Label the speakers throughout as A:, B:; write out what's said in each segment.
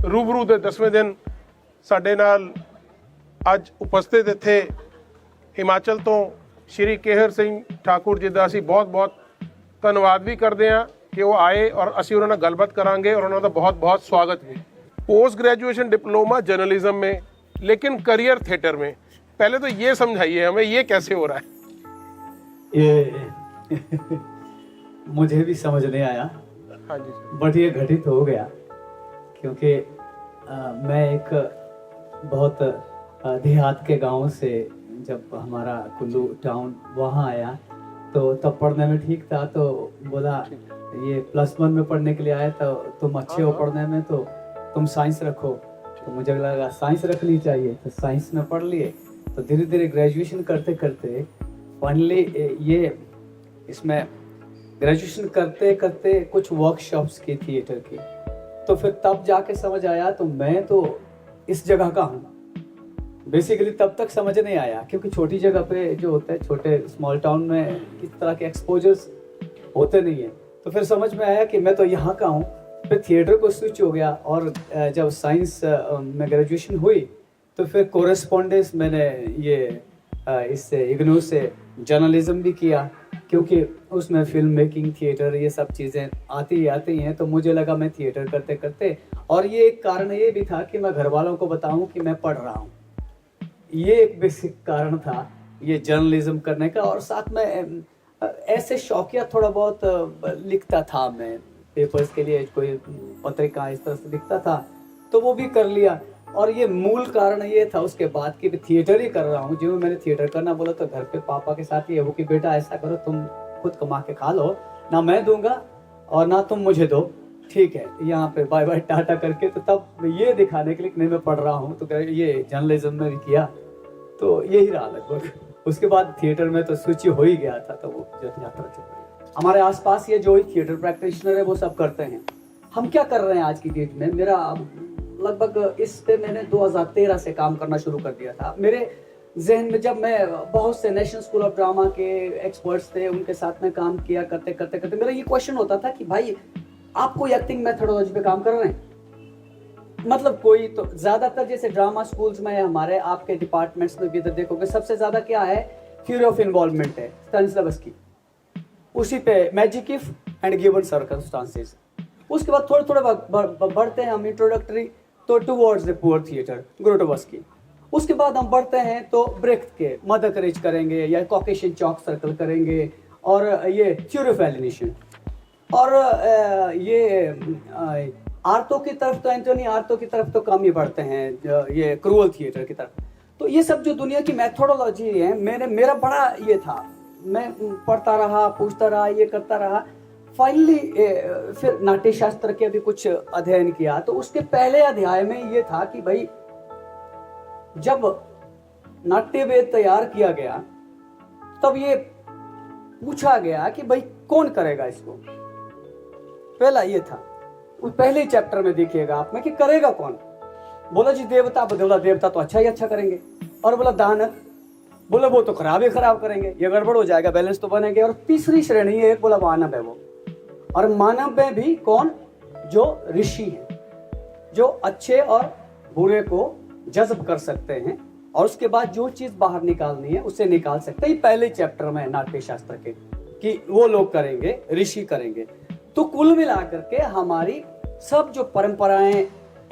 A: रूबरू ਦੇ 10ਵੇਂ ਦਿਨ ਸਾਡੇ ਨਾਲ ਅੱਜ ਉਪਸਥਿਤ ਇੱਥੇ ਹਿਮਾਚਲ ਤੋਂ ਸ਼੍ਰੀ ਕੇਹਰ ਸਿੰਘ ਠਾਕੁਰ ਜੀ ਦਾ ਅਸੀਂ ਬਹੁਤ-ਬਹੁਤ ਧੰਨਵਾਦ ਵੀ ਕਰਦੇ ਹਾਂ कि वो आए और असी उन्होंने गलबात करांगे और उन्होंने बहुत बहुत स्वागत भी। पोस्ट ग्रेजुएशन डिप्लोमा जर्नलिज्म में, लेकिन करियर थिएटर में, पहले तो ये समझाइए हमें ये कैसे हो रहा है।
B: ये मुझे भी समझ नहीं आया।
A: हाँ जी सर।
B: बट ये घटित हो गया क्योंकि मैं एक बहुत देहात के गांव से जब हमारा कुल्लू टाउन वहाँ आया तो तब पढ़ने में ठीक था, तो बोला ये +1 में पढ़ने के लिए आया तो तुम अच्छे हो पढ़ने में, तो तुम साइंस रखो। तो मुझे लगा साइंस रखनी चाहिए, तो साइंस में पढ़ लिए। तो धीरे धीरे ग्रेजुएशन करते करते फाइनली ये इसमें ग्रेजुएशन करते करते कुछ वर्कशॉप्स की थिएटर की, तो फिर तब जाके समझ आया तो मैं तो इस जगह का हूँ। बेसिकली तब तक समझ नहीं आया क्योंकि छोटी जगह पे जो होता है, छोटे स्मॉल टाउन में इस तरह के एक्सपोजर्स होते नहीं है। तो फिर समझ में आया कि मैं तो यहाँ का हूँ। फिर थिएटर को स्विच हो गया और जब साइंस में ग्रेजुएशन हुई तो फिर कोरेस्पोंडेंस मैंने ये इससे इग्नू से जर्नलिज्म भी किया, क्योंकि उसमें फिल्म मेकिंग, थिएटर, ये सब चीज़ें आती हैं। तो मुझे लगा मैं थिएटर करते करते, और ये एक कारण ये भी था कि मैं घर वालों को बताऊं कि मैं पढ़ रहा हूँ। ये एक बेसिक कारण था ये जर्नलिज्म करने का। और साथ में ऐसे शौकिया थोड़ा बहुत लिखता था मैं, पेपर्स के लिए कोई पत्रिका इस तरह से लिखता था, तो वो भी कर लिया। और ये मूल कारण ये था उसके बाद कि थिएटर ही कर रहा हूँ। जो मैंने थिएटर करना बोला तो घर पे पापा के साथ ये हो कि बेटा ऐसा करो, तुम खुद कमा के खा लो, ना मैं दूंगा और ना तुम मुझे दो, ठीक है, यहाँ पे बाय बाय टाटा करके। तो तब ये दिखाने के लिए नहीं मैं पढ़ रहा हूँ, तो ये जर्नलिज्म में भी किया, तो यही रहा लगभग। उसके बाद थिएटर में तो स्विच हो ही गया था, तो वो यात्रा चल रही। हमारे आसपास ये जो थिएटर प्रैक्टिशनर है वो सब करते हैं। हम क्या कर रहे हैं आज की डेट में? मेरा लगभग इस पे मैंने 2013 से काम करना शुरू कर दिया था। मेरे जहन में जब मैं बहुत से नेशनल स्कूल ऑफ ड्रामा के एक्सपर्ट्स थे, उनके साथ में काम किया करते करते करते मेरा ये क्वेश्चन होता था कि भाई आप कोई एक्टिंग मेथोडोलॉजी पे काम कर रहे हैं? मतलब कोई तो ज्यादातर जैसे ड्रामा स्कूल्स में हमारे, आपके डिपार्टमेंट्स में भी इधर देखोगे सबसे ज्यादा क्या है, थ्योरी ऑफ इन्वॉल्वमेंट है, स्टेनिस्लॉवस्की, उसी पे magic if and given circumstances. उसके बाद थोड़े थोड़े बढ़ते हैं हम इंट्रोडक्टरी, तो टुवर्ड्स द पुअर थिएटर, ग्रोटोवस्की। उसके बाद हम बढ़ते हैं तो ब्रेख्त के मदर करेज करेंगे या कॉकेशियन चौक सर्कल करेंगे, और ये थ्योरी ऑफ एलिनेशन। और ये आर्तो की तरफ तो एंटोनी आर्तो की तरफ तो कम ही बढ़ते हैं, ये क्रूअल थिएटर की तरफ। तो ये सब जो दुनिया की मैथोडोलॉजी है, मेरा बड़ा ये था, मैं पढ़ता रहा, पूछता रहा, ये करता रहा। फाइनली फिर नाट्य शास्त्र के भी कुछ अध्ययन किया। तो उसके पहले अध्याय में ये था कि भाई जब नाट्यवेद तैयार किया गया तब ये पूछा गया कि भाई कौन करेगा इसको। पहला ये था, पहले चैप्टर में देखिएगा आप में कि करेगा कौन। बोला जी देवता, बोला देवता तो अच्छा ही अच्छा करेंगे। और बोला दानव, बोला वो तो खराब ही खराब करेंगे, ये गड़बड़ हो जाएगा, बैलेंस तो बनेंगे। और तीसरी श्रेणी है, एक बोला मानव है वो। और मानव में भी कौन? जो ऋषि हैं, जो अच्छे और बुरे को जज्ब कर सकते हैं, और उसके बाद जो चीज बाहर निकालनी है उसे निकाल सकते हैं। पहले चैप्टर में नाट्य शास्त्र के कि वो लोग करेंगे, ऋषि करेंगे। तो कुल मिलाकर के हमारी सब जो परंपराएं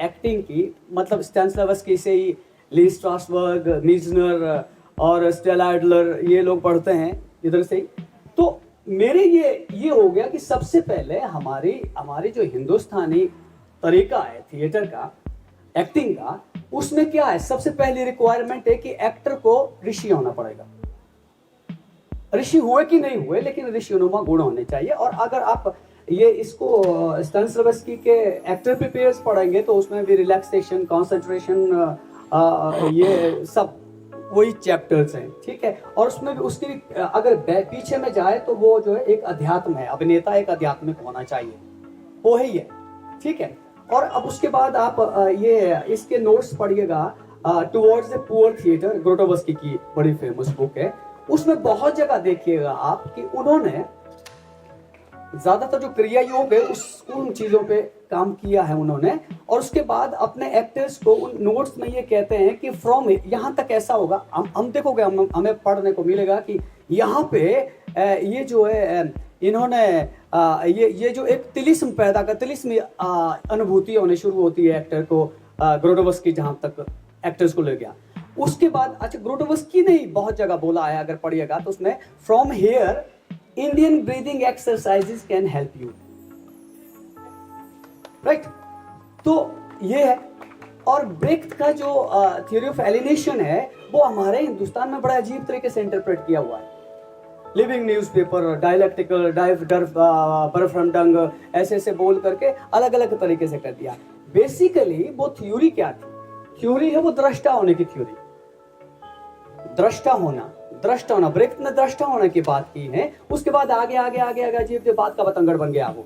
B: एक्टिंग की, मतलब स्टेनिस्लॉवस्की से ही ली स्ट्रासबर्ग, मीजनर और स्टेला एडलर, ये लोग पढ़ते हैं इधर से ही। तो मेरे ये हो गया कि सबसे पहले हमारी जो हिंदुस्तानी तरीका है थिएटर का, एक्टिंग का, उसमें क्या है, सबसे पहली रिक्वायरमेंट है कि एक्टर को ऋषि होना पड़ेगा। ऋषि हुए कि नहीं हुए, लेकिन ऋषिनुमा गुण होने चाहिए। और अगर आप ये इसको स्टेनिस्लॉवस्की के एक्टर प्रिपेयर्स पढ़ेंगे तो उसमें भी रिलैक्सेशन, कंसंट्रेशन, ये सब वही चैप्टर्स हैं, ठीक है। और उसमें भी उसकी अगर पीछे में जाए तो वो जो है एक अध्यात्म है, अभिनेता एक आध्यात्मिक होना चाहिए, वो है ये, ठीक है। और अब उसके बाद आप ये इसके नोट्स पढ़िएगा, टुवर्ड्स द पुअर थिएटर, ग्रोटोवस्की की बड़ी फेमस बुक है। उसमें बहुत जगह देखिएगा आप कि उन्होंने ज्यादातर जो क्रिया योग है उन चीजों पे काम किया है उन्होंने। और उसके बाद अपने एक्टर्स को उन नोट्स में ये कहते हैं कि फ्रॉम यहाँ तक ऐसा होगा, हम देखोगे, हमें पढ़ने को मिलेगा कि यहाँ पे ये जो है इन्होंने ये जो एक तिलिस्म पैदा कर, तिलिस्मी अनुभूति होने शुरू होती है एक्टर को, ग्रोडोवस्की जहाँ तक एक्टर्स को ले गया। उसके बाद अच्छा ग्रोडोवस्की ने बहुत जगह बोला है, अगर पढ़िएगा तो उसमें from here Indian breathing exercises can help you, right. तो ये है। और ब्रेख्त का जो थ्योरी ऑफ एलिनेशन है वो हमारे हिंदुस्तान में बड़ा अजीब तरीके से इंटरप्रेट किया हुआ है। लिविंग न्यूज़पेपर, डायलेक्टिकल, बर्फरमडंग, ऐसे बोल करके अलग अलग तरीके से कर दिया। बेसिकली वो थ्योरी क्या थी? थ्योरी है वो दृष्टा होने की थ्योरी, दृष्टा होना। ब्रेख्त ने दृष्टा होने की बात की है। उसके बाद आगे अजीब बात का बतंगड़ बन गया वो।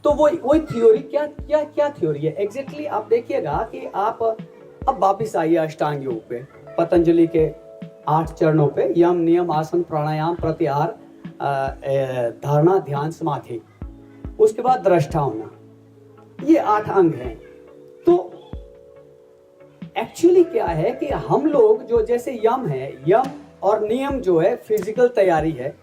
B: तो वही थ्योरी क्या थ्योरी है एग्जैक्टली आप देखिएगा कि आप अब वापिस आइए अष्टांग योग पे, पतंजलि के 8 चरणों पे, यम, नियम, आसन, प्राणायाम, प्रत्याहार, धारणा, ध्यान, समाधि, उसके बाद दृष्टा होना, ये 8 अंग हैं। तो एक्चुअली क्या है कि हम लोग जो जैसे यम है, यम और नियम जो है फिजिकल तैयारी है,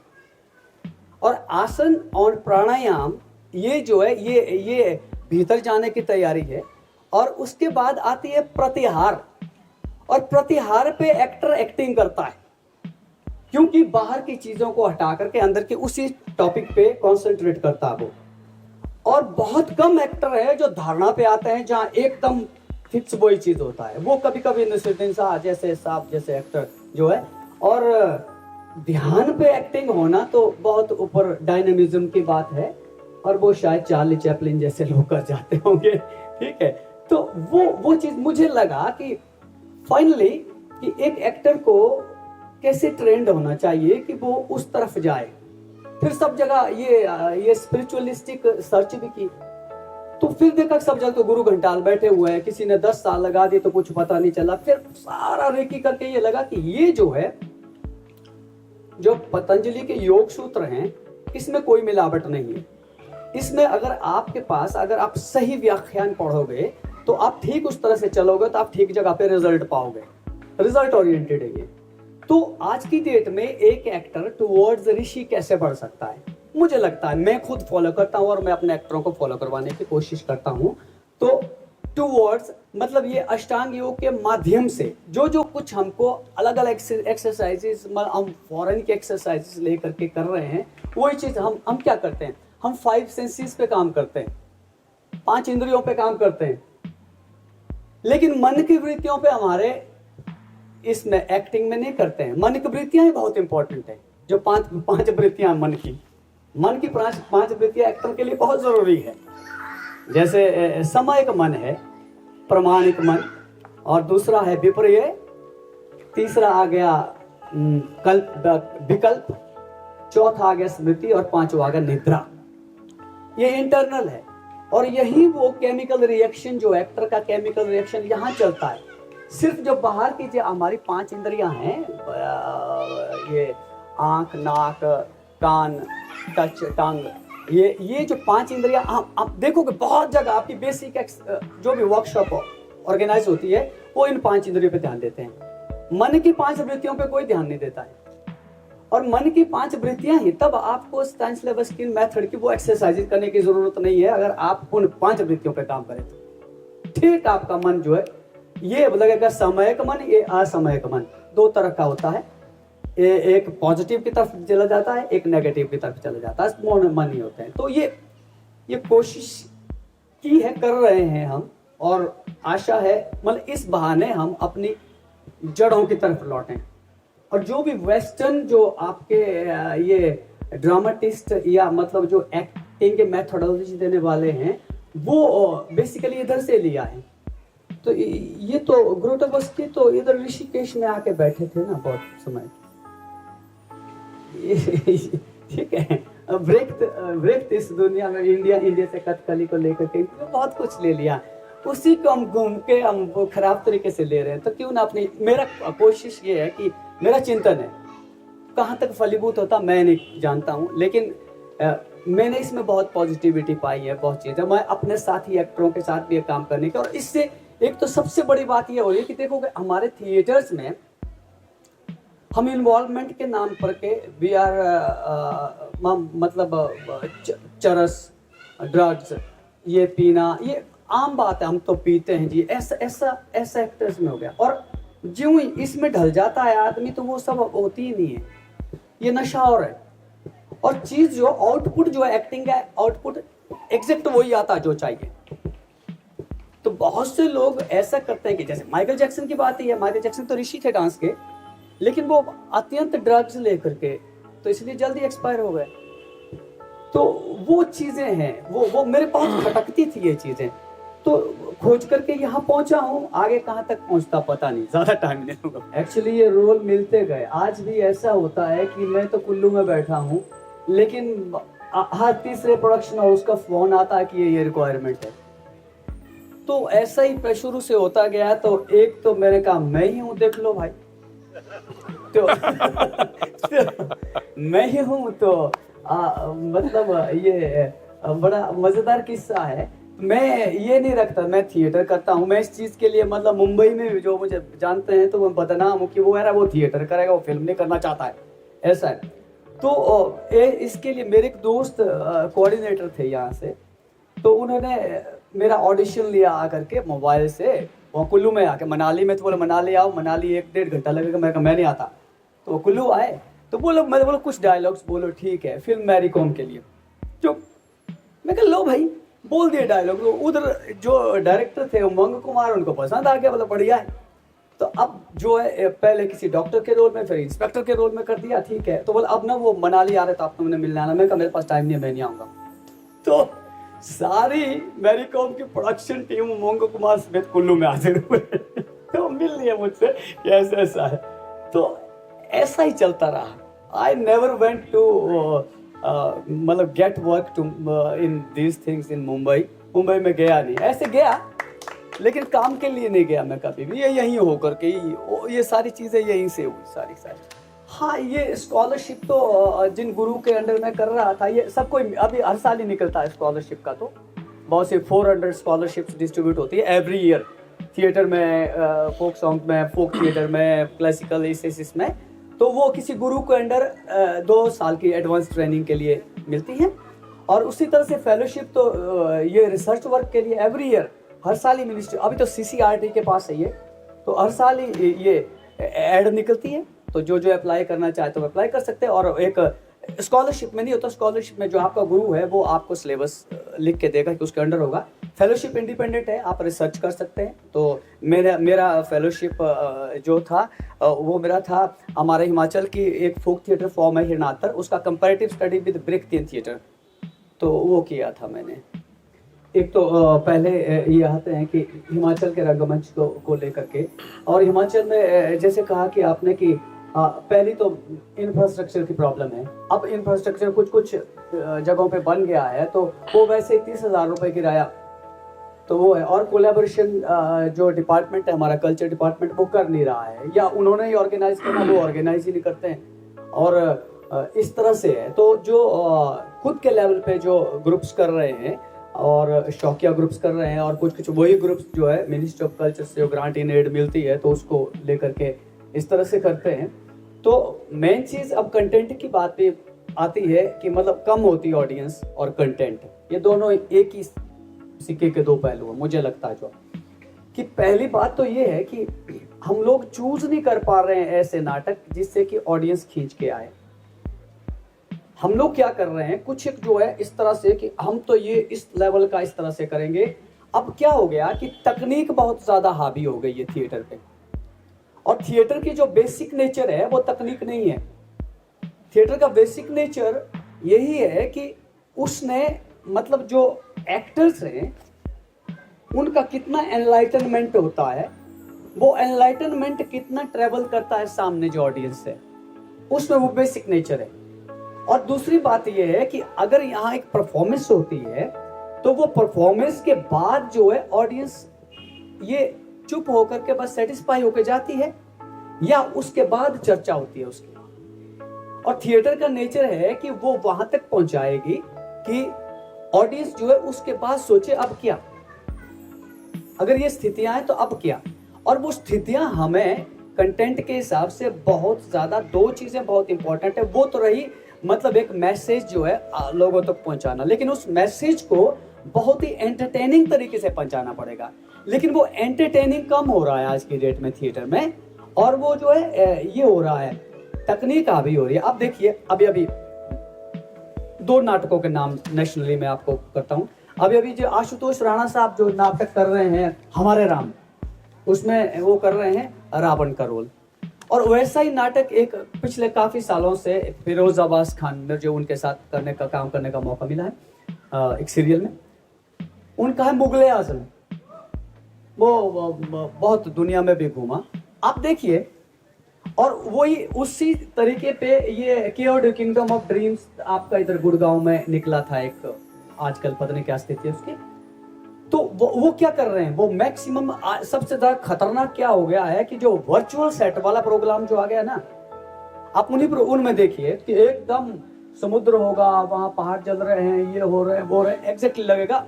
B: और आसन और प्राणायाम ये जो है ये भीतर जाने की तैयारी है। और उसके बाद आती है प्रत्याहार, और प्रत्याहार पे एक्टर एक्टिंग करता है, क्योंकि बाहर की चीजों को हटा करके अंदर के उसी टॉपिक पे कॉन्सेंट्रेट करता है वो। और बहुत कम एक्टर है जो धारणा पे आते हैं जहां एकदम फिक्स वही चीज होता है। वो कभी कभी नसीरुद्दीन शाह जैसे साहब जैसे एक्टर जो है, और ध्यान पे एक्टिंग होना तो बहुत ऊपर डायनामिज्म की बात है, और वो शायद चार्ली चैपलिन जैसे लोग कर जाते होंगे, ठीक है। तो वो चीज मुझे लगा कि फाइनली कि एक एक्टर को कैसे ट्रेंड होना चाहिए कि वो उस तरफ जाए। फिर सब जगह ये स्पिरिचुअलिस्टिक सर्च भी की, तो फिर देखा सब जगह तो गुरु घंटाल बैठे हुए हैं, किसी ने 10 साल लगा दिए तो कुछ पता नहीं चला। फिर सारा रेकी करके ये लगा कि ये जो है जो पतंजलि के योग सूत्र हैं इसमें कोई मिलावट नहीं है। इसमें अगर आपके पास अगर आप सही व्याख्यान पढ़ोगे तो आप ठीक उस तरह से चलोगे तो आप ठीक जगह पे रिजल्ट पाओगे। रिजल्ट ओरिएंटेड है ये। तो आज की डेट में एक एक्टर टुवर्ड्स ऋषि कैसे बढ़ सकता है, मुझे लगता है, मैं खुद फॉलो करता हूं और मैं अपने एक्टरों को फॉलो करवाने की कोशिश करता हूं। तो टुवर्ड्स मतलब ये अष्टांग योग के माध्यम से जो कुछ हमको अलग अलग एक्सरसाइजेस, हम फॉरेन के एक्सरसाइजेस लेकर के कर रहे हैं, वही चीज हम क्या करते हैं, हम 5 सेंसेस पे काम करते हैं, 5 इंद्रियों पे काम करते हैं, लेकिन मन की वृत्तियों पे हमारे इसमें एक्टिंग में नहीं करते हैं। मन की वृत्तियां ही बहुत इंपॉर्टेंट है। जो पांच वृत्तियां मन की 5 वृत्तियां एक्टर के लिए बहुत जरूरी है। जैसे समयिक मन है, प्रमाणिक मन, और दूसरा है विपर्य, तीसरा आ गया विकल्प, चौथा आ गया स्मृति, और 5वां आ गया निद्रा। ये इंटरनल है। और यही वो केमिकल रिएक्शन जो एक्टर का केमिकल रिएक्शन यहाँ चलता है। सिर्फ जो बाहर की जो हमारी 5 इंद्रियां हैं, ये आंख, नाक, कान, टच, टंग, ये जो 5 इंद्रियां आप देखोगे बहुत जगह आपकी बेसिक जो भी वर्कशॉप ऑर्गेनाइज होती है वो इन 5 इंद्रियों पे ध्यान देते हैं। मन की 5 वृत्तियों पे कोई ध्यान नहीं देता है। और मन की 5 वृत्तियां ही तब आपको साइंस लेवल स्किल मेथड की वो एक्सरसाइज करने की जरूरत नहीं है। अगर आप उन 5 वृत्तियों पे काम करें तो ठीक आपका मन जो है ये लगेगा समयक मन, ये असमयक मन, 2 तरह का होता है। एक पॉजिटिव की तरफ चला जाता है, एक नेगेटिव की तरफ चला जाता है, मन ही होते हैं। तो ये कोशिश की है, कर रहे हैं हम, और आशा है मतलब इस बहाने हम अपनी जड़ों की तरफ लौटें। और जो भी वेस्टर्न जो आपके ये ड्रामाटिस्ट या मतलब जो एक्टिंग के मेथोडोलॉजी देने वाले हैं वो बेसिकली इधर से लिया है। तो ये तो ग्रोटोवस्की तो इधर ऋषिकेश में आके बैठे थे ना बहुत समय, ठीक है। ब्रेख्त इस दुनिया में इंडिया से कथकली को लेकर के बहुत कुछ ले लिया, उसी को हम घूम के हम वो खराब तरीके से ले रहे हैं। तो क्यों ना अपनी, मेरा कोशिश ये है कि मेरा चिंतन है, कहाँ तक फलीभूत होता मैं नहीं जानता हूँ, लेकिन मैंने इसमें बहुत पॉजिटिविटी पाई है, बहुत चीज़ें। मैं अपने साथी एक्टरों के साथ भी काम करने की, और इससे एक तो सबसे बड़ी बात ये हो रही है कि देखो हमारे थिएटर्स में हम इन्वॉल्वमेंट के नाम पर के वी आर मतलब चरस, ड्रग्स, ये पीना, ये आम बात है, हम तो पीते हैं जी, ऐसा ऐसा ऐसा एक्टर्स में हो गया। और ज्यों ही इसमें ढल जाता है आदमी तो वो सब होती ही नहीं है, ये नशा और है। और चीज जो आउटपुट जो है एक्टिंग का आउटपुट एग्जैक्ट वही आता है जो चाहिए। तो बहुत से लोग ऐसा करते हैं कि जैसे माइकल जैक्सन की बात ही है, माइकल जैक्सन तो ऋषि थे डांस के, लेकिन वो अत्यंत ड्रग्स लेकर के तो इसलिए जल्दी एक्सपायर हो गए। तो वो चीजें हैं, वो मेरे पास खटकती थी ये चीजें, तो खोज करके यहाँ पहुंचा हूँ। आगे कहाँ तक पहुंचता पता नहीं, ज्यादा टाइम नहीं लूंगा। एक्चुअली ये रोल मिलते गए। आज भी ऐसा होता है कि मैं तो कुल्लू में बैठा हूँ, लेकिन हर तीसरे प्रोडक्शन हाउस का फोन आता है कि ये रिक्वायरमेंट है। तो ऐसा ही शुरू से होता गया। तो एक तो मेरे काम मैं ही हूँ, देख लो भाई। तो मैं ही हूँ, तो मतलब ये बड़ा मजेदार किस्सा है। मैं ये नहीं रखता, मैं थिएटर करता हूँ। मैं इस चीज के लिए मतलब मुंबई में जो मुझे जानते हैं तो मैं बदनाम हूँ कि वो यार वो थिएटर करेगा, वो फिल्म नहीं करना चाहता है, ऐसा है। तो इसके लिए मेरे एक दोस्त कोऑर्डिनेटर थे यहाँ से, तो उन्होंने मेरा ऑडिशन लिया आकर के मोबाइल से, वो कुल्लू में आके। मनाली में तो बोले मनाली आओ, मनाली 1-1.5 घंटा लगेगा। मैं कहा मैं नहीं आता। तो वो कुल्लू आए, तो बोलो, मैं बोलो कुछ डायलॉग्स बोलो, ठीक है, फिल्म मैरी कॉम के लिए। जो मैं कहा लो भाई, बोल दिए डायलॉग। तो उधर जो डायरेक्टर थे उमंग कुमार, उनको पसंद आ गया, बोला बढ़िया है। तो अब जो है पहले किसी डॉक्टर के रोल में, फिर इंस्पेक्टर के रोल में कर दिया, ठीक है। तो बोला अब ना वो मनाली आ रहे तो आपने मिलने आना। मैं कहा मेरे पास टाइम नहीं है, मैं नहीं आऊँगा। तो सारी मैरी कॉम की प्रोडक्शन टीम उमंग कुमार समेत कुल्लू में हाजिर हुए। तो मिल लिया मुझसे, ऐसा ऐसा है। तो ऐसा ही चलता रहा। आई नेवर वेंट टू मतलब get work to in these things in Mumbai. Mumbai में गया नहीं, ऐसे गया लेकिन काम के लिए नहीं गया मैं कभी भी। ये यहीं होकर के ये सारी चीज़ें यहीं से हुई सारी। हाँ, ये स्कॉलरशिप तो जिन गुरु के अंडर में कर रहा था, ये सब कोई अभी हर साल ही निकलता है स्कॉलरशिप का। तो बहुत सी 400 स्कॉलरशिप्स डिस्ट्रीब्यूट होती है एवरी ईयर, थिएटर में, फोक सॉन्ग में, फोक थिएटर में, क्लासिकल इसमें। तो वो किसी गुरु के अंडर 2 साल की एडवांस ट्रेनिंग के लिए मिलती है। और उसी तरह से फेलोशिप तो ये रिसर्च वर्क के लिए एवरी ईयर, हर साल ही मिनिस्ट्री, अभी तो CCRT के पास है ये, तो हर साल ही ये एड निकलती है। तो जो अप्लाई करना चाहे तो अप्लाई कर सकते हैं। और एक स्कॉलरशिप में नहीं होता, स्कॉलरशिप में जो आपका गुरु है वो आपको सिलेबस लिख के देगा कि उसके अंडर होगा। फेलोशिप इंडिपेंडेंट है, आप रिसर्च कर सकते हैं। तो मेरा फेलोशिप जो था वो मेरा था हमारे हिमाचल की एक फोक थिएटर फॉर्म है हिरनातर, उसका comparative study with Brecht theatre, तो वो किया था मैंने। एक तो पहले ये आते हैं कि हिमाचल के रंगमंच को लेकर के, और हिमाचल में जैसे कहा कि आपने कि पहली तो इंफ्रास्ट्रक्चर की प्रॉब्लम है। अब इंफ्रास्ट्रक्चर कुछ जगहों पे बन गया है, तो वो वैसे 30,000 रुपए किराया तो वो है। और कोलैबोरेशन जो डिपार्टमेंट है हमारा, कल्चर डिपार्टमेंट, वो कर नहीं रहा है, या उन्होंने ही ऑर्गेनाइज करना, वो ऑर्गेनाइज ही नहीं करते हैं। और इस तरह से है। तो जो खुद के लेवल पे जो ग्रुप्स कर रहे हैं और शौकिया ग्रुप्स कर रहे हैं, और कुछ वही ग्रुप्स जो है मिनिस्ट्री ऑफ कल्चर से जो ग्रांट इन एड मिलती है तो उसको लेकर के इस तरह से करते हैं। तो मेन चीज अब कंटेंट की बात पे आती है कि मतलब कम होती है ऑडियंस और कंटेंट, ये दोनों एक ही सिक्के के 2 पहलू हैं मुझे लगता है। जो कि पहली बात तो ये है कि हम लोग चूज नहीं कर पा रहे हैं ऐसे नाटक जिससे कि ऑडियंस खींच के आए। हम लोग क्या कर रहे हैं, कुछ एक जो है इस तरह से कि हम तो ये इस लेवल का इस तरह से करेंगे। अब क्या हो गया कि तकनीक बहुत ज्यादा हावी हो गई है थिएटर पे, और थिएटर की जो बेसिक नेचर है वो तकनीक नहीं है। थिएटर का बेसिक नेचर यही है कि उसने मतलब जो एक्टर्स हैं उनका कितना एनलाइटनमेंट होता है, वो एनलाइटनमेंट कितना ट्रेवल करता है सामने जो ऑडियंस है, उसमें वो बेसिक नेचर है। और दूसरी बात यह है कि अगर यहाँ एक परफॉर्मेंस होती है तो वो परफॉर्मेंस के बाद जो है ऑडियंस ये चुप होकर के बस सेटिस्फाई होकर जाती है, या उसके बाद चर्चा होती है उसकी। और थिएटर का नेचर है कि वो वहां तक पहुंचाएगी कि ऑडियंस जो है उसके बाद सोचे अब क्या, अगर ये स्थितियां हैं तो अब क्या। और वो स्थितियां हमें कंटेंट के हिसाब से बहुत ज्यादा, दो चीजें बहुत इंपॉर्टेंट है। वो तो रही मतलब एक मैसेज जो है लोगों तक पहुंचाना, लेकिन उस मैसेज को बहुत ही एंटरटेनिंग तरीके से पहुंचाना पड़ेगा। लेकिन वो एंटरटेनिंग कम हो रहा है आज की डेट में थिएटर में, और वो जो है ये हो रहा है, तकनीक हावी हो रही है। अब देखिए अभी दो नाटकों के नाम नेशनली मैं आपको करता हूँ। अभी जो आशुतोष राणा साहब जो नाटक कर रहे हैं हमारे राम, उसमें वो कर रहे हैं रावण का रोल। और वैसा ही नाटक एक पिछले काफी सालों से फिरोज अब्बास खान में जो उनके साथ काम करने का मौका मिला है एक सीरियल में, उनका है मुगले आजम। वो बहुत दुनिया में भी घूमा, आप देखिए। और वही उसी तरीके पे ये केओड किंगडम ऑफ ड्रीम्स आपका इधर गुड़गांव में निकला था एक, आजकल पता नहीं क्या स्थिति है उसकी। तो वो क्या कर रहे हैं, वो मैक्सिमम सबसे ज्यादा खतरनाक क्या हो गया है कि जो वर्चुअल सेट वाला प्रोग्राम जो आ गया ना, आप उनमें देखिए कि एकदम समुद्र होगा, वहां पहाड़ जल रहे हैं, ये हो रहे हैं, वो हो रहे हैं, एग्जैक्टली लगेगा।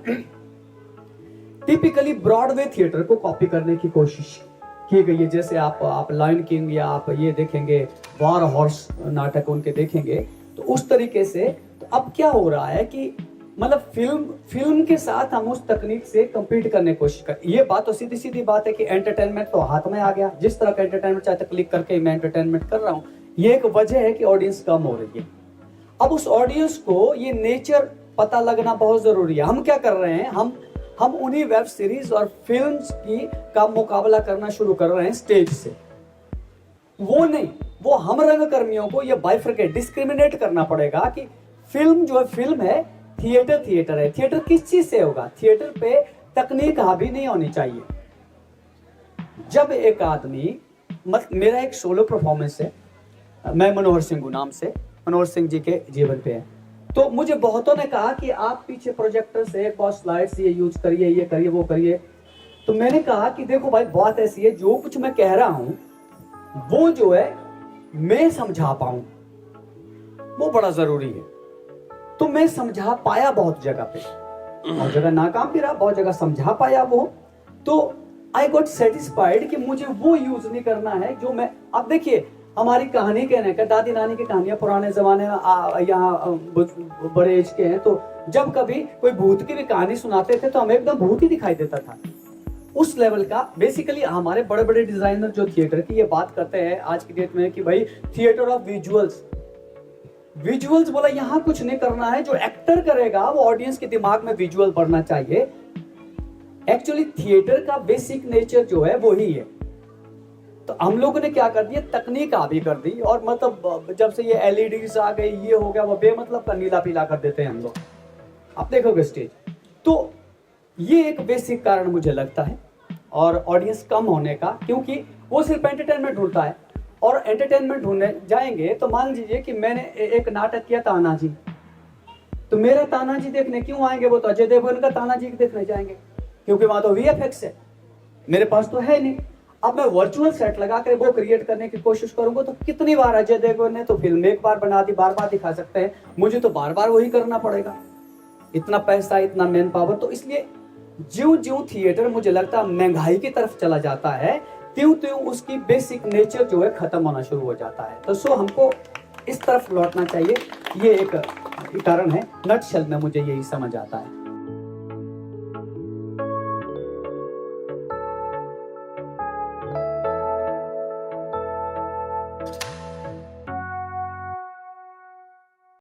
B: टिपिकली ब्रॉडवे थिएटर को कॉपी करने की कोशिश की गई है। जैसे आप लायन किंग या आप ये देखेंगे वॉर हॉर्स नाटक उनके देखेंगे, तो उस तरीके से। तो अब क्या हो रहा है कि मतलब फिल्म के साथ हम उस तकनीक से compete करने की कोशिश कर। ये बात तो सीधी सीधी बात है कि एंटरटेनमेंट तो हाथ में आ गया, जिस तरह का एंटरटेनमेंट चाहे तो क्लिक करके मैं एंटरटेनमेंट कर रहा हूँ। ये एक वजह है कि ऑडियंस कम हो रही है। अब उस ऑडियंस को ये नेचर पता लगना बहुत जरूरी है। हम क्या कर रहे हैं, हम उन्हीं वेब सीरीज और फिल्म्स का मुकाबला करना शुरू कर रहे हैं स्टेज से। वो नहीं, वो हम रंगकर्मियों को ये बाइफरकेट डिस्क्रिमिनेट करना पड़ेगा कि फिल्म जो है फिल्म है, थिएटर है। थिएटर किस चीज से होगा, थिएटर पे तकनीक हावी नहीं होनी चाहिए। जब एक आदमी मेरा एक सोलो परफॉर्मेंस है, मैं मनोहर सिंह नाम से, मनोहर सिंह जी के जीवन पे है। तो मुझे बहुतों ने कहा कि आप पीछे प्रोजेक्टर से बहुत स्लाइड्स ये यूज करिए, ये करिए, वो करिए। तो मैंने कहा कि देखो भाई, बात ऐसी है, जो कुछ मैं कह रहा हूं वो जो है मैं समझा पाऊं, वो बड़ा जरूरी है। तो मैं समझा पाया बहुत जगह पे, बहुत जगह नाकाम भी रहा, बहुत जगह समझा पाया वो। तो आई गॉट सेटिस्फाइड कि मुझे वो यूज नहीं करना है जो मैं। अब देखिए, हमारी कहानी कहने का, दादी नानी की कहानियां पुराने जमाने में यहाँ बड़े एज के हैं, तो जब कभी कोई भूत की भी कहानी सुनाते थे तो हमें एकदम भूत ही दिखाई देता था। उस लेवल का बेसिकली हमारे बड़े बड़े डिजाइनर जो थिएटर की ये बात करते हैं आज की डेट में कि भाई थिएटर ऑफ विजुअल्स बोला, यहाँ कुछ नहीं करना है। जो एक्टर करेगा वो ऑडियंस के दिमाग में विजुअल बढ़ना चाहिए। एक्चुअली थिएटर का बेसिक नेचर जो है वो ही है। तो हम लोगों ने क्या कर दिया, तकनीक हावी कर दी, और मतलब जब से ये एलईडीज आ गई, ये हो गया, वो बेमतलब का नीला पीला कर देते हैं हम लोग, आप देखोगे स्टेज। तो ये एक बेसिक कारण मुझे लगता है, और ऑडियंस कम होने का, क्योंकि वो सिर्फ एंटरटेनमेंट ढूंढता है। और एंटरटेनमेंट ढूंढने जाएंगे तो मान लीजिए कि मैंने एक नाटक किया तानाजी, तो मेरा तानाजी देखने क्यों आएंगे, वो तो अजय देवगन का तानाजी देखने जाएंगे, क्योंकि वहां तो वीएफएक्स है, मेरे पास तो है नहीं। अब मैं वर्चुअल सेट लगा कर वो क्रिएट करने की कोशिश करूंगा तो कितनी बार अजय देवगन ने तो फिल्म एक बार बना दी, बार बार दिखा सकते हैं, मुझे तो बार बार वही करना पड़ेगा। इतना पैसा, इतना मैन पावर। तो इसलिए ज्यों ज्यों थिएटर मुझे लगता है महंगाई की तरफ चला जाता है, त्यों त्यों उसकी बेसिक नेचर जो है खत्म होना शुरू हो जाता है। तो सो हमको इस तरफ लौटना चाहिए, ये एक कारण है। नटशेल में मुझे यही समझ आता है।